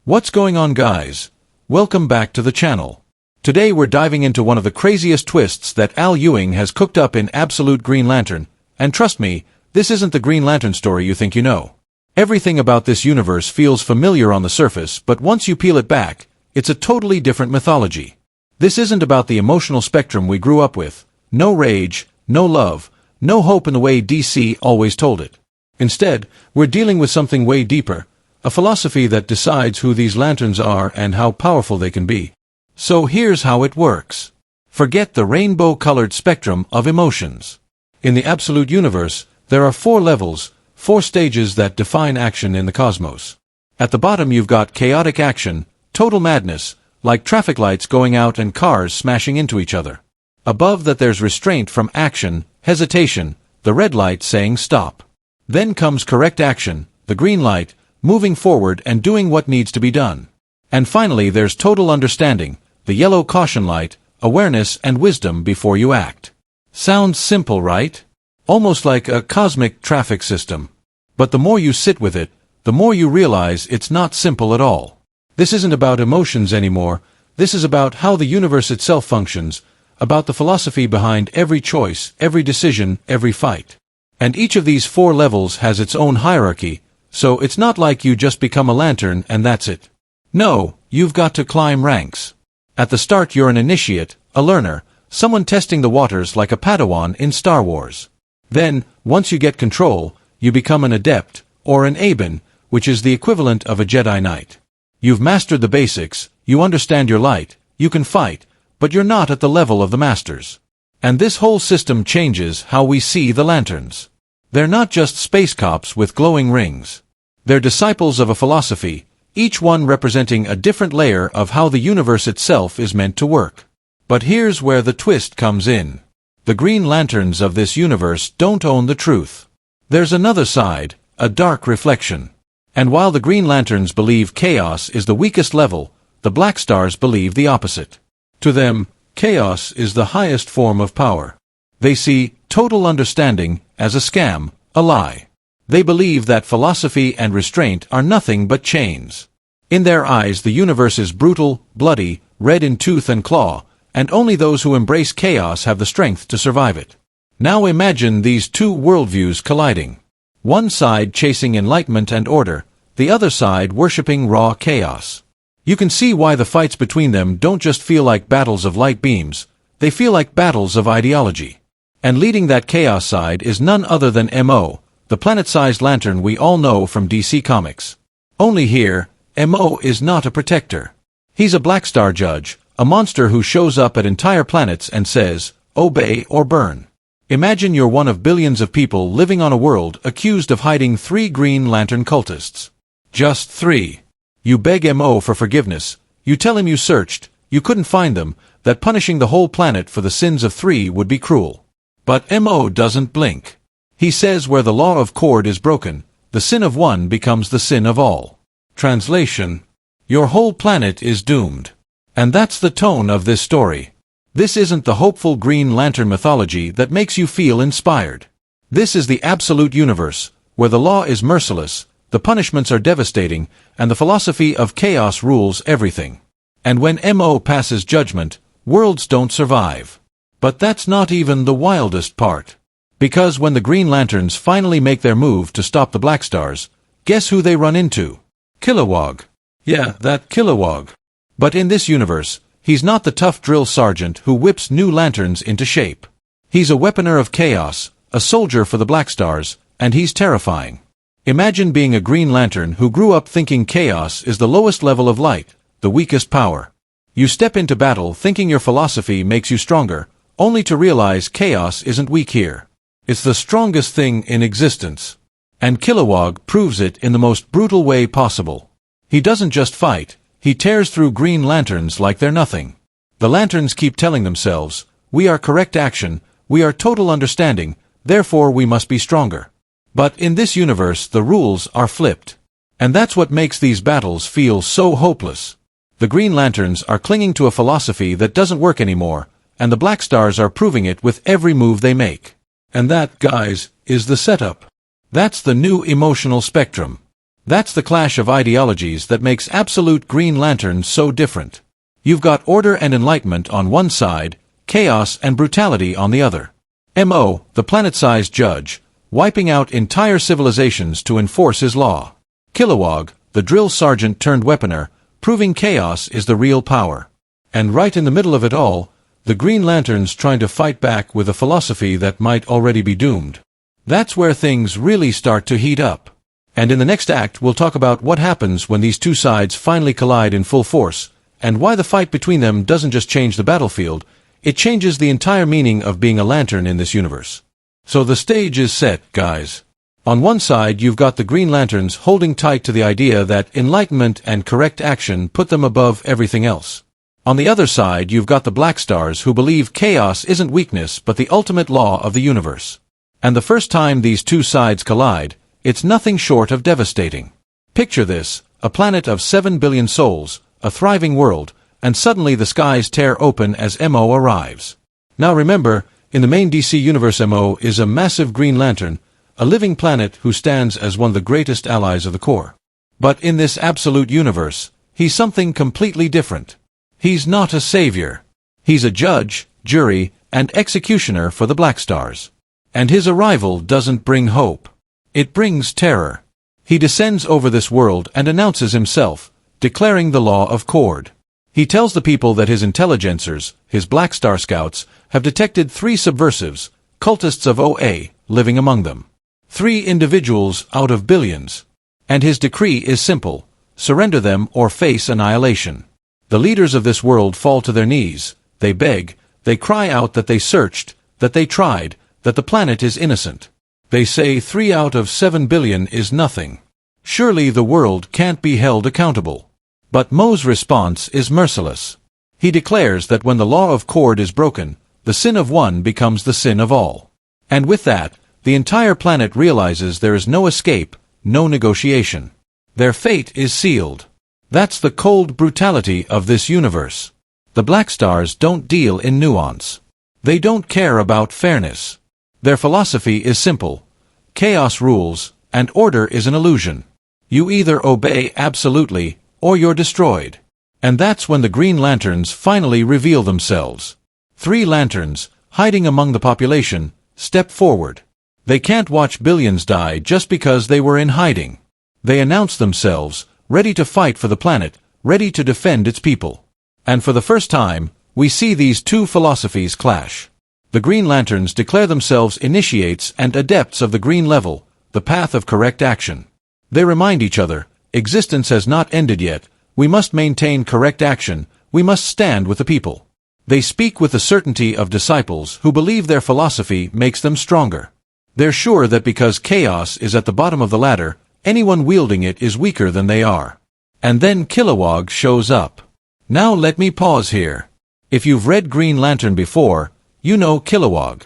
What's going on, guys? Welcome back to the channel. Today we're diving into one of the craziest twists that Al Ewing has cooked up in Absolute Green Lantern, and trust me, this isn't the Green Lantern story you think you know. Everything about this universe feels familiar on the surface, but once you peel it back, it's a totally different mythology. This isn't about the emotional spectrum we grew up with. No rage, no love, no hope in the way DC always told it. Instead, we're dealing with something way deeper, a philosophy that decides who these lanterns are and how powerful they can be. So here's how it works. Forget the rainbow-colored spectrum of emotions. In the Absolute Universe, there are 4 levels, 4 stages that define action in the cosmos. At the bottom you've got chaotic action, total madness, like traffic lights going out and cars smashing into each other. Above that there's restraint from action, hesitation, the red light saying stop. Then comes correct action, the green light, moving forward and doing what needs to be done. And finally there's total understanding, the yellow caution light, awareness and wisdom before you act. Sounds simple, right? Almost like a cosmic traffic system. But the more you sit with it, the more you realize it's not simple at all. This isn't about emotions anymore, this is about how the universe itself functions, about the philosophy behind every choice, every decision, every fight. And each of these 4 levels has its own hierarchy, so it's not like you just become a lantern and that's it. No, you've got to climb ranks. At the start you're an initiate, a learner, someone testing the waters like a Padawan in Star Wars. Then, once you get control, you become an adept, or an Aben, which is the equivalent of a Jedi Knight. You've mastered the basics, you understand your light, you can fight, but you're not at the level of the masters. And this whole system changes how we see the lanterns. They're not just space cops with glowing rings. They're disciples of a philosophy, each one representing a different layer of how the universe itself is meant to work. But here's where the twist comes in. The Green Lanterns of this universe don't own the truth. There's another side, a dark reflection. And while the Green Lanterns believe chaos is the weakest level, the Black Stars believe the opposite. To them, chaos is the highest form of power. They see total understanding as a scam, a lie. They believe that philosophy and restraint are nothing but chains. In their eyes the universe is brutal, bloody, red in tooth and claw, and only those who embrace chaos have the strength to survive it. Now imagine these 2 worldviews colliding. One side chasing enlightenment and order, the other side worshipping raw chaos. You can see why the fights between them don't just feel like battles of light beams, they feel like battles of ideology. And leading that chaos side is none other than M.O., the planet-sized lantern we all know from DC Comics. Only here, M.O. is not a protector. He's a Black Star judge, a monster who shows up at entire planets and says, obey or burn. Imagine you're one of billions of people living on a world accused of hiding 3 Green Lantern cultists. Just 3. You beg M.O. for forgiveness, you tell him you searched, you couldn't find them, that punishing the whole planet for the sins of 3 would be cruel. But M.O. doesn't blink. He says where the law of cord is broken, the sin of one becomes the sin of all. Translation: your whole planet is doomed. And that's the tone of this story. This isn't the hopeful Green Lantern mythology that makes you feel inspired. This is the Absolute Universe, where the law is merciless, the punishments are devastating, and the philosophy of chaos rules everything. And when M.O. passes judgment, worlds don't survive. But that's not even the wildest part. Because when the Green Lanterns finally make their move to stop the Black Stars, guess who they run into? Kilowog. Yeah, that Kilowog. But in this universe, he's not the tough drill sergeant who whips new lanterns into shape. He's a weaponer of chaos, a soldier for the Black Stars, and he's terrifying. Imagine being a Green Lantern who grew up thinking chaos is the lowest level of light, the weakest power. You step into battle thinking your philosophy makes you stronger, only to realize chaos isn't weak here. It's the strongest thing in existence. And Kilowog proves it in the most brutal way possible. He doesn't just fight, he tears through Green Lanterns like they're nothing. The Lanterns keep telling themselves, we are correct action, we are total understanding, therefore we must be stronger. But in this universe the rules are flipped. And that's what makes these battles feel so hopeless. The Green Lanterns are clinging to a philosophy that doesn't work anymore, and the Black Stars are proving it with every move they make. And that, guys, is the setup. That's the new emotional spectrum. That's the clash of ideologies that makes absolute Green Lantern so different. You've got order and enlightenment on one side, chaos and brutality on the other. M.O., the planet-sized judge, wiping out entire civilizations to enforce his law. Kilowog, the drill sergeant turned weaponer, proving chaos is the real power. And right in the middle of it all, the Green Lanterns trying to fight back with a philosophy that might already be doomed. That's where things really start to heat up. And in the next act we'll talk about what happens when these two sides finally collide in full force, and why the fight between them doesn't just change the battlefield, it changes the entire meaning of being a lantern in this universe. So the stage is set, guys. On one side you've got the Green Lanterns holding tight to the idea that enlightenment and correct action put them above everything else. On the other side you've got the Black Stars who believe chaos isn't weakness but the ultimate law of the universe. And the first time these two sides collide, it's nothing short of devastating. Picture this, a planet of 7 billion souls, a thriving world, and suddenly the skies tear open as M.O. arrives. Now remember, in the main DC universe M.O. is a massive Green Lantern, a living planet who stands as one of the greatest allies of the Corps. But in this absolute universe, he's something completely different. He's not a savior. He's a judge, jury, and executioner for the Black Stars. And his arrival doesn't bring hope. It brings terror. He descends over this world and announces himself, declaring the law of Cord. He tells the people that his intelligencers, his Black Star Scouts, have detected 3 subversives, cultists of OA, living among them. 3 individuals out of billions. And his decree is simple: surrender them or face annihilation. The leaders of this world fall to their knees, they beg, they cry out that they searched, that they tried, that the planet is innocent. They say 3 out of 7 billion is nothing. Surely the world can't be held accountable. But Mo's response is merciless. He declares that when the law of Cord is broken, the sin of one becomes the sin of all. And with that, the entire planet realizes there is no escape, no negotiation. Their fate is sealed. That's the cold brutality of this universe. The Black Stars don't deal in nuance. They don't care about fairness. Their philosophy is simple: chaos rules, and order is an illusion. You either obey absolutely, or you're destroyed. And that's when the Green Lanterns finally reveal themselves. 3 lanterns, hiding among the population, step forward. They can't watch billions die just because they were in hiding. They announce themselves, ready to fight for the planet, ready to defend its people. And for the first time, we see these two philosophies clash. The Green Lanterns declare themselves initiates and adepts of the green level, the path of correct action. They remind each other, existence has not ended yet, we must maintain correct action, we must stand with the people. They speak with the certainty of disciples who believe their philosophy makes them stronger. They're sure that because chaos is at the bottom of the ladder, anyone wielding it is weaker than they are. And then Kilowog shows up. Now let me pause here. If you've read Green Lantern before, you know Kilowog.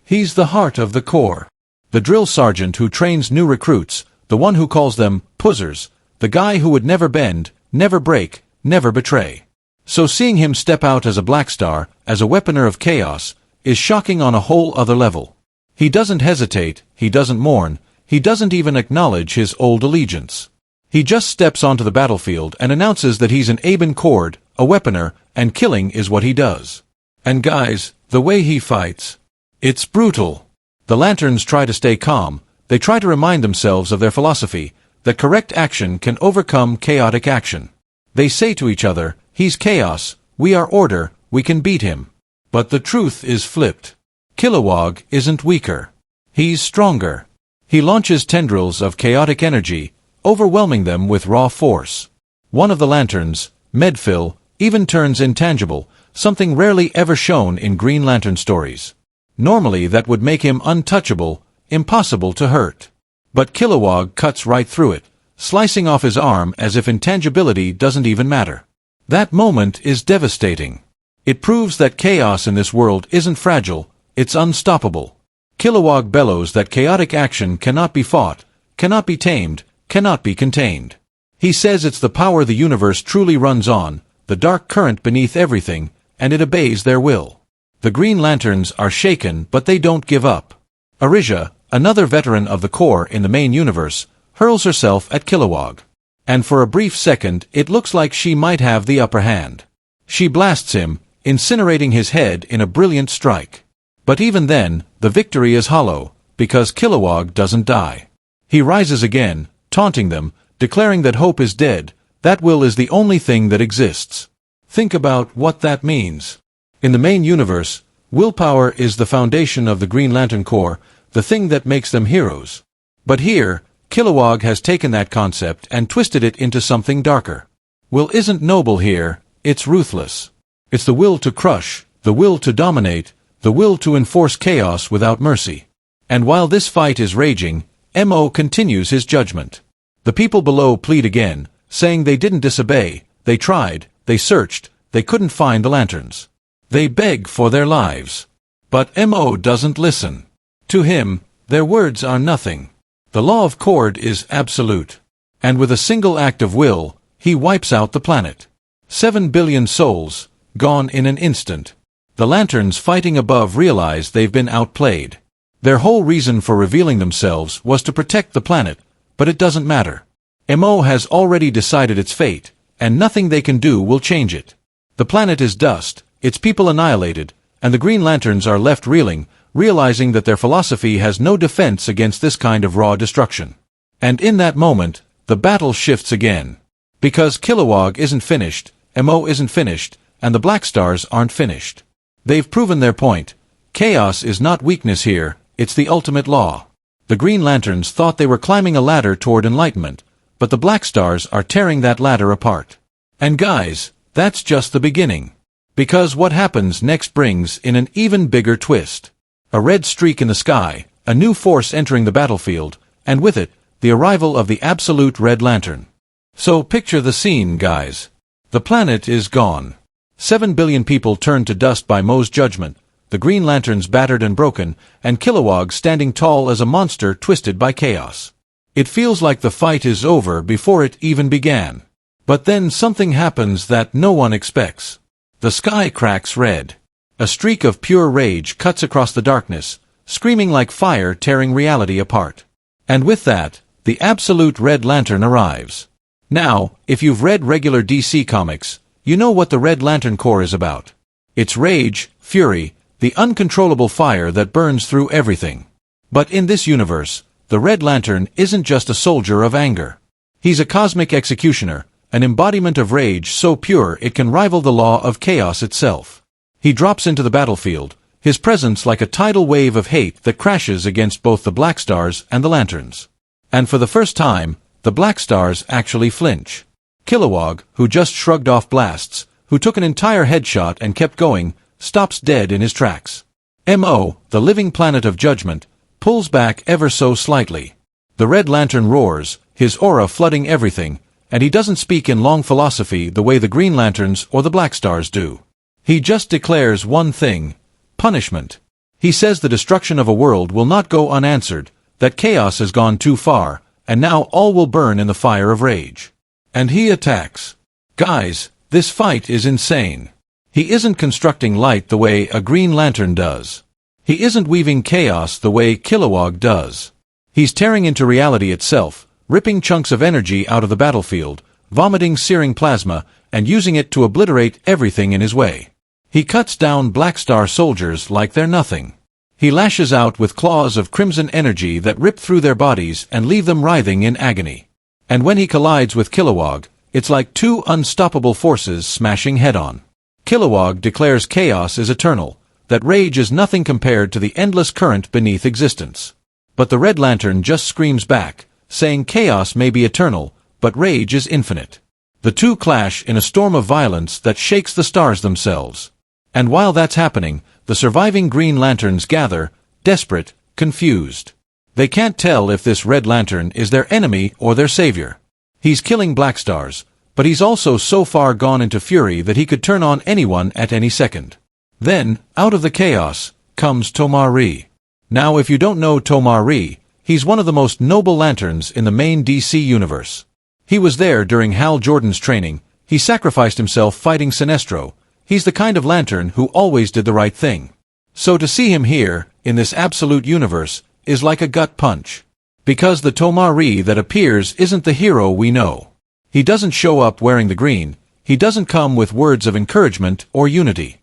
He's the heart of the Corps. The drill sergeant who trains new recruits, the one who calls them puzzers, the guy who would never bend, never break, never betray. So seeing him step out as a Black Star, as a weaponer of chaos, is shocking on a whole other level. He doesn't hesitate, he doesn't mourn, he doesn't even acknowledge his old allegiance. He just steps onto the battlefield and announces that he's an Aben Cord, a weaponer, and killing is what he does. And guys, the way he fights, it's brutal. The Lanterns try to stay calm, they try to remind themselves of their philosophy, that correct action can overcome chaotic action. They say to each other, he's chaos, we are order, we can beat him. But the truth is flipped. Kilowog isn't weaker. He's stronger. He launches tendrils of chaotic energy, overwhelming them with raw force. One of the Lanterns, Medfill, even turns intangible, something rarely ever shown in Green Lantern stories. Normally that would make him untouchable, impossible to hurt. But Kilowog cuts right through it, slicing off his arm as if intangibility doesn't even matter. That moment is devastating. It proves that chaos in this world isn't fragile, it's unstoppable. Kilowog bellows that chaotic action cannot be fought, cannot be tamed, cannot be contained. He says it's the power the universe truly runs on, the dark current beneath everything, and it obeys their will. The Green Lanterns are shaken, but they don't give up. Arisia, another veteran of the Corps in the main universe, hurls herself at Kilowog. And for a brief second it looks like she might have the upper hand. She blasts him, incinerating his head in a brilliant strike. But even then, the victory is hollow, because Kilowog doesn't die. He rises again, taunting them, declaring that hope is dead, that will is the only thing that exists. Think about what that means. In the main universe, willpower is the foundation of the Green Lantern Corps, the thing that makes them heroes. But here, Kilowog has taken that concept and twisted it into something darker. Will isn't noble here, it's ruthless. It's the will to crush, the will to dominate, the will to enforce chaos without mercy. And while this fight is raging, Mo continues his judgment. The people below plead again, saying they didn't disobey, they tried, they searched, they couldn't find the lanterns. They beg for their lives. But Mo doesn't listen. To him, their words are nothing. The law of Cord is absolute. And with a single act of will, he wipes out the planet. 7 billion souls, gone in an instant. The lanterns fighting above realize they've been outplayed. Their whole reason for revealing themselves was to protect the planet, but it doesn't matter. Mo has already decided its fate, and nothing they can do will change it. The planet is dust, its people annihilated, and the Green Lanterns are left reeling, realizing that their philosophy has no defense against this kind of raw destruction. And in that moment, the battle shifts again. Because Kilowog isn't finished, Mo isn't finished, and the Black Stars aren't finished. They've proven their point. Chaos is not weakness here, it's the ultimate law. The Green Lanterns thought they were climbing a ladder toward enlightenment, but the Black Stars are tearing that ladder apart. And guys, that's just the beginning. Because what happens next brings in an even bigger twist. A red streak in the sky, a new force entering the battlefield, and with it, the arrival of the absolute Red Lantern. So picture the scene, guys. The planet is gone. 7 billion people turned to dust by Mo's judgment, the Green Lanterns battered and broken, and Kilowog standing tall as a monster twisted by chaos. It feels like the fight is over before it even began. But then something happens that no one expects. The sky cracks red. A streak of pure rage cuts across the darkness, screaming like fire tearing reality apart. And with that, the absolute Red Lantern arrives. Now, if you've read regular DC comics, you know what the Red Lantern Corps is about. It's rage, fury, the uncontrollable fire that burns through everything. But in this universe, the Red Lantern isn't just a soldier of anger. He's a cosmic executioner, an embodiment of rage so pure it can rival the law of chaos itself. He drops into the battlefield, his presence like a tidal wave of hate that crashes against both the Black Stars and the Lanterns. And for the first time, the Black Stars actually flinch. Kilowog, who just shrugged off blasts, who took an entire headshot and kept going, stops dead in his tracks. Mo, the living planet of judgment, pulls back ever so slightly. The Red Lantern roars, his aura flooding everything, and he doesn't speak in long philosophy the way the Green Lanterns or the Black Stars do. He just declares one thing: punishment. He says the destruction of a world will not go unanswered, that chaos has gone too far, and now all will burn in the fire of rage. And he attacks. Guys, this fight is insane. He isn't constructing light the way a Green Lantern does. He isn't weaving chaos the way Kilowog does. He's tearing into reality itself, ripping chunks of energy out of the battlefield, vomiting searing plasma, and using it to obliterate everything in his way. He cuts down Black Star soldiers like they're nothing. He lashes out with claws of crimson energy that rip through their bodies and leave them writhing in agony. And when he collides with Kilowog, it's like two unstoppable forces smashing head-on. Kilowog declares chaos is eternal, that rage is nothing compared to the endless current beneath existence. But the Red Lantern just screams back, saying chaos may be eternal, but rage is infinite. The two clash in a storm of violence that shakes the stars themselves. And while that's happening, the surviving Green Lanterns gather, desperate, confused. They can't tell if this Red Lantern is their enemy or their savior. He's killing Black Stars, but he's also so far gone into fury that he could turn on anyone at any second. Then, out of the chaos, comes Tomar-Re. Now if you don't know Tomar-Re, he's one of the most noble lanterns in the main DC universe. He was there during Hal Jordan's training, he sacrificed himself fighting Sinestro. He's the kind of lantern who always did the right thing. So to see him here, in this absolute universe, is like a gut punch. Because the Tomari that appears isn't the hero we know. He doesn't show up wearing the green, he doesn't come with words of encouragement or unity.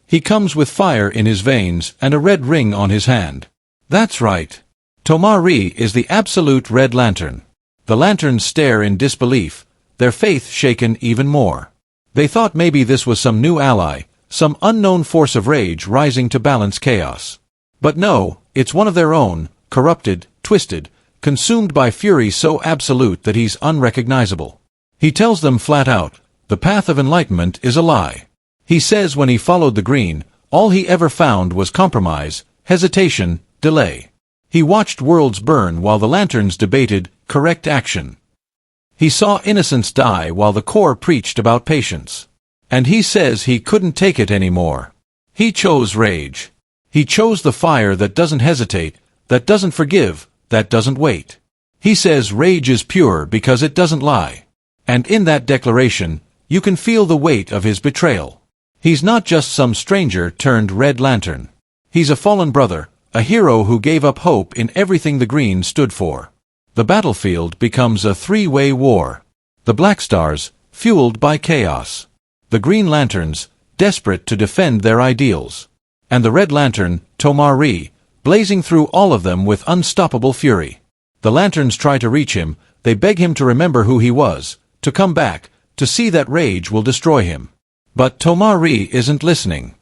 He comes with fire in his veins and a red ring on his hand. That's right. Tomari is the absolute Red Lantern. The lanterns stare in disbelief, their faith shaken even more. They thought maybe this was some new ally, some unknown force of rage rising to balance chaos. But no, it's one of their own, corrupted, twisted, consumed by fury so absolute that he's unrecognizable. He tells them flat out, the path of enlightenment is a lie. He says when he followed the green, all he ever found was compromise, hesitation, delay. He watched worlds burn while the lanterns debated correct action. He saw innocents die while the Corps preached about patience. And he says he couldn't take it anymore. He chose rage. He chose the fire that doesn't hesitate, that doesn't forgive, that doesn't wait. He says rage is pure because it doesn't lie. And in that declaration, you can feel the weight of his betrayal. He's not just some stranger turned Red Lantern. He's a fallen brother, a hero who gave up hope in everything the green stood for. The battlefield becomes a three-way war. The Black Stars, fueled by chaos. The Green Lanterns, desperate to defend their ideals. And the Red Lantern, Tomari, blazing through all of them with unstoppable fury. The lanterns try to reach him, they beg him to remember who he was, to come back, to see that rage will destroy him. But Tomari isn't listening.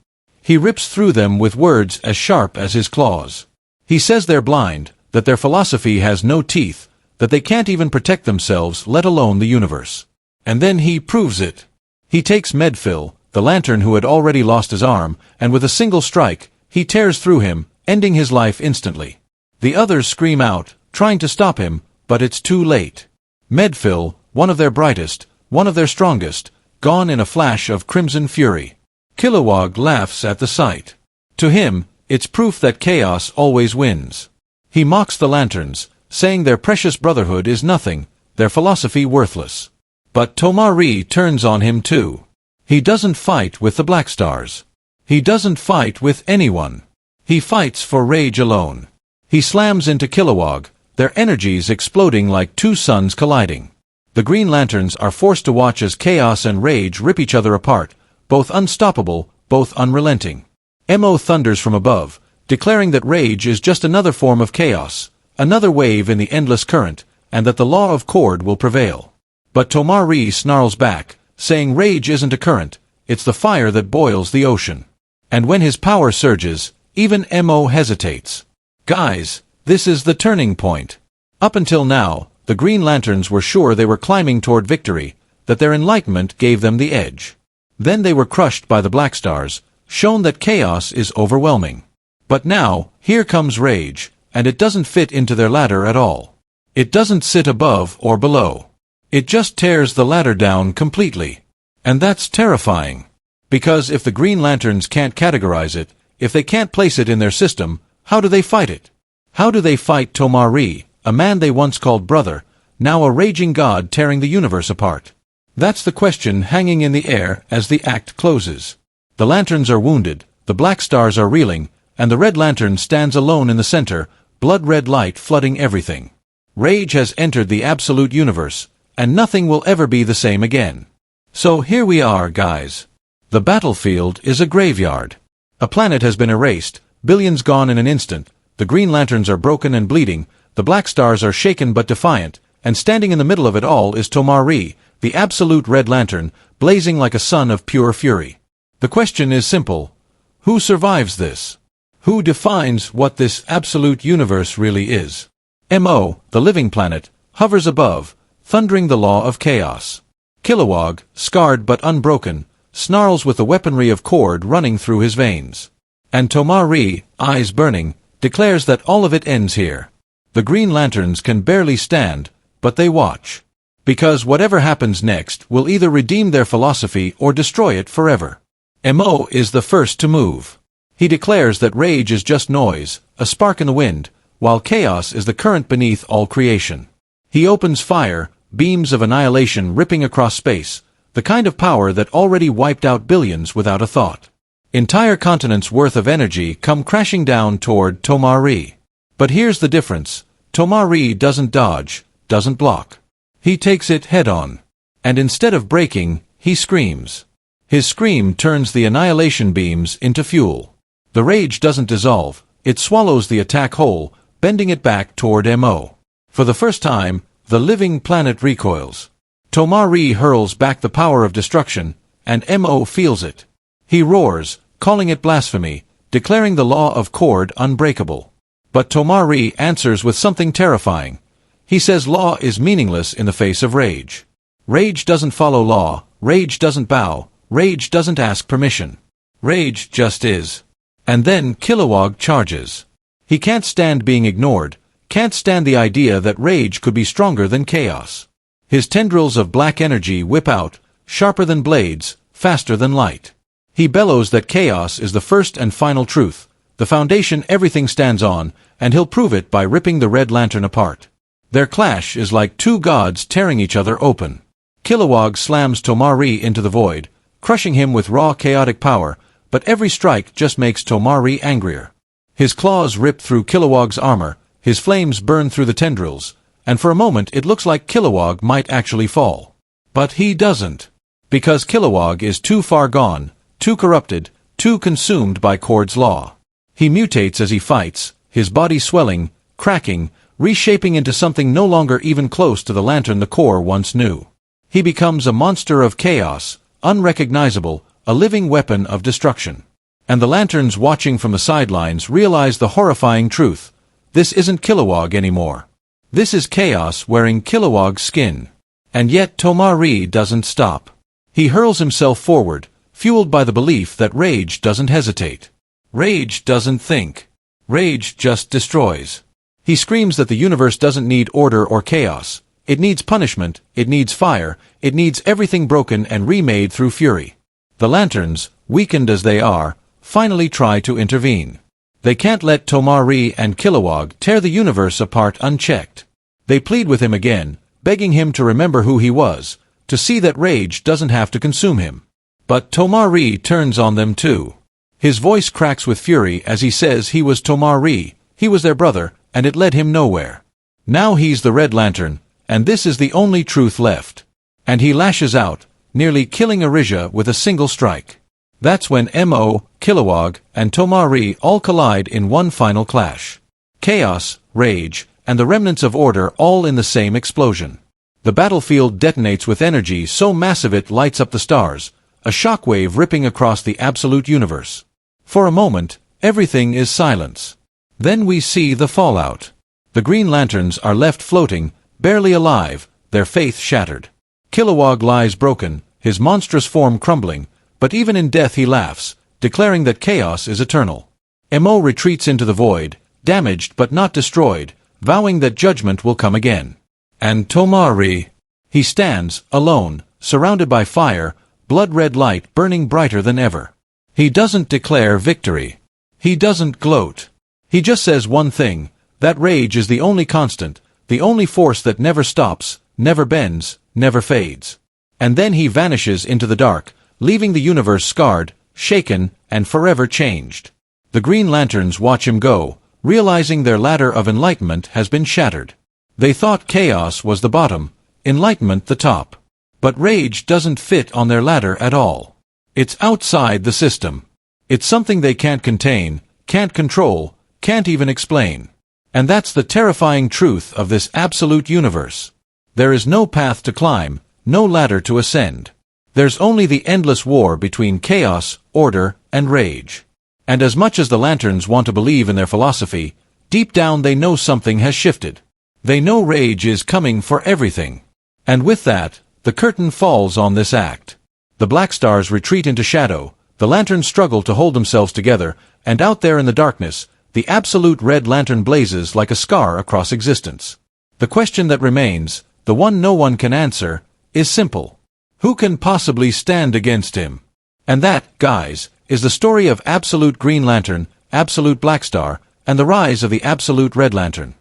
He rips through them with words as sharp as his claws. He says they're blind, that their philosophy has no teeth, that they can't even protect themselves, let alone the universe. And then he proves it. He takes Medfill, the lantern who had already lost his arm, and with a single strike, he tears through him, ending his life instantly. The others scream out, trying to stop him, but it's too late. Medfill, one of their brightest, one of their strongest, gone in a flash of crimson fury. Kilowog laughs at the sight. To him, it's proof that chaos always wins. He mocks the lanterns, saying their precious brotherhood is nothing, their philosophy worthless. But Tomari turns on him too. He doesn't fight with the Black Stars. He doesn't fight with anyone. He fights for rage alone. He slams into Kilowog, their energies exploding like two suns colliding. The Green Lanterns are forced to watch as chaos and rage rip each other apart, both unstoppable, both unrelenting. Mo thunders from above, declaring that rage is just another form of chaos, another wave in the endless current, and that the law of cord will prevail. But Tomari snarls back, saying rage isn't a current, it's the fire that boils the ocean. And when his power surges, even Mo hesitates. Guys, this is the turning point. Up until now, the Green Lanterns were sure they were climbing toward victory, that their enlightenment gave them the edge. Then they were crushed by the Black Stars, shown that chaos is overwhelming. But now, here comes rage, and it doesn't fit into their ladder at all. It doesn't sit above or below. It just tears the ladder down completely. And that's terrifying. Because if the Green Lanterns can't categorize it, if they can't place it in their system, how do they fight it? How do they fight Tomari, a man they once called brother, now a raging god tearing the universe apart? That's the question hanging in the air as the act closes. The lanterns are wounded, the Black Stars are reeling, and the Red Lantern stands alone in the center, blood-red light flooding everything. Rage has entered the absolute universe, and nothing will ever be the same again. So here we are, guys. The battlefield is a graveyard. A planet has been erased, billions gone in an instant, the Green Lanterns are broken and bleeding, the Black Stars are shaken but defiant, and standing in the middle of it all is Tomari, the absolute Red Lantern, blazing like a sun of pure fury. The question is simple. Who survives this? Who defines what this absolute universe really is? Mo, the living planet, hovers above, thundering the law of chaos. Kilowog, scarred but unbroken, snarls with the weaponry of cord running through his veins. And Tomari, eyes burning, declares that all of it ends here. The Green Lanterns can barely stand, but they watch. Because whatever happens next will either redeem their philosophy or destroy it forever. Mo is the first to move. He declares that rage is just noise, a spark in the wind, while chaos is the current beneath all creation. He opens fire, beams of annihilation ripping across space, the kind of power that already wiped out billions without a thought. Entire continents' worth of energy come crashing down toward Tomari. But here's the difference. Tomari doesn't dodge, doesn't block. He takes it head-on. And instead of breaking, he screams. His scream turns the annihilation beams into fuel. The rage doesn't dissolve, it swallows the attack whole, bending it back toward Mo. For the first time, the living planet recoils. Tomari hurls back the power of destruction, and Mo feels it. He roars, calling it blasphemy, declaring the law of Cord unbreakable. But Tomari answers with something terrifying. He says law is meaningless in the face of rage. Rage doesn't follow law, rage doesn't bow, rage doesn't ask permission. Rage just is. And then Kilowog charges. He can't stand being ignored, can't stand the idea that rage could be stronger than chaos. His tendrils of black energy whip out, sharper than blades, faster than light. He bellows that chaos is the first and final truth, the foundation everything stands on, and he'll prove it by ripping the Red Lantern apart. Their clash is like two gods tearing each other open. Kilowog slams Tomari into the void, crushing him with raw chaotic power, but every strike just makes Tomari angrier. His claws rip through Kilowog's armor, his flames burn through the tendrils, and for a moment it looks like Kilowog might actually fall. But he doesn't. Because Kilowog is too far gone, too corrupted, too consumed by Cord's law. He mutates as he fights, his body swelling, cracking, reshaping into something no longer even close to the lantern the core once knew. He becomes a monster of chaos, unrecognizable, a living weapon of destruction. And the lanterns watching from the sidelines realize the horrifying truth. This isn't Kilowog anymore. This is chaos wearing Kilowog's skin. And yet Tomari doesn't stop. He hurls himself forward, fueled by the belief that rage doesn't hesitate. Rage doesn't think. Rage just destroys. He screams that the universe doesn't need order or chaos. It needs punishment, it needs fire, it needs everything broken and remade through fury. The lanterns, weakened as they are, finally try to intervene. They can't let Tomari and Kilowog tear the universe apart unchecked. They plead with him again, begging him to remember who he was, to see that rage doesn't have to consume him. But Tomari turns on them too. His voice cracks with fury as he says he was Tomari, he was their brother, and it led him nowhere. Now he's the Red Lantern, and this is the only truth left. And he lashes out, nearly killing Arisia with a single strike. That's when Mo, Kilowog, and Tomari all collide in one final clash. Chaos, rage, and the remnants of order all in the same explosion. The battlefield detonates with energy so massive it lights up the stars, a shockwave ripping across the absolute universe. For a moment, everything is silence. Then we see the fallout. The Green Lanterns are left floating, barely alive, their faith shattered. Kilowog lies broken, his monstrous form crumbling, but even in death he laughs, declaring that chaos is eternal. Mo retreats into the void, damaged but not destroyed, vowing that judgment will come again. And Tomari, he stands, alone, surrounded by fire, blood-red light burning brighter than ever. He doesn't declare victory. He doesn't gloat. He just says one thing, that rage is the only constant, the only force that never stops, never bends, never fades. And then he vanishes into the dark, leaving the universe scarred, shaken, and forever changed. The Green Lanterns watch him go, realizing their ladder of enlightenment has been shattered. They thought chaos was the bottom, enlightenment the top. But rage doesn't fit on their ladder at all. It's outside the system. It's something they can't contain, can't control, can't even explain. And that's the terrifying truth of this absolute universe. There is no path to climb, no ladder to ascend. There's only the endless war between chaos, order, and rage. And as much as the Lanterns want to believe in their philosophy, deep down they know something has shifted. They know rage is coming for everything. And with that, the curtain falls on this act. The Black Stars retreat into shadow, the Lanterns struggle to hold themselves together, and out there in the darkness, the absolute Red Lantern blazes like a scar across existence. The question that remains, the one no one can answer, is simple. Who can possibly stand against him? And that, guys, is the story of Absolute Green Lantern, Absolute Black Star, and the rise of the Absolute Red Lantern.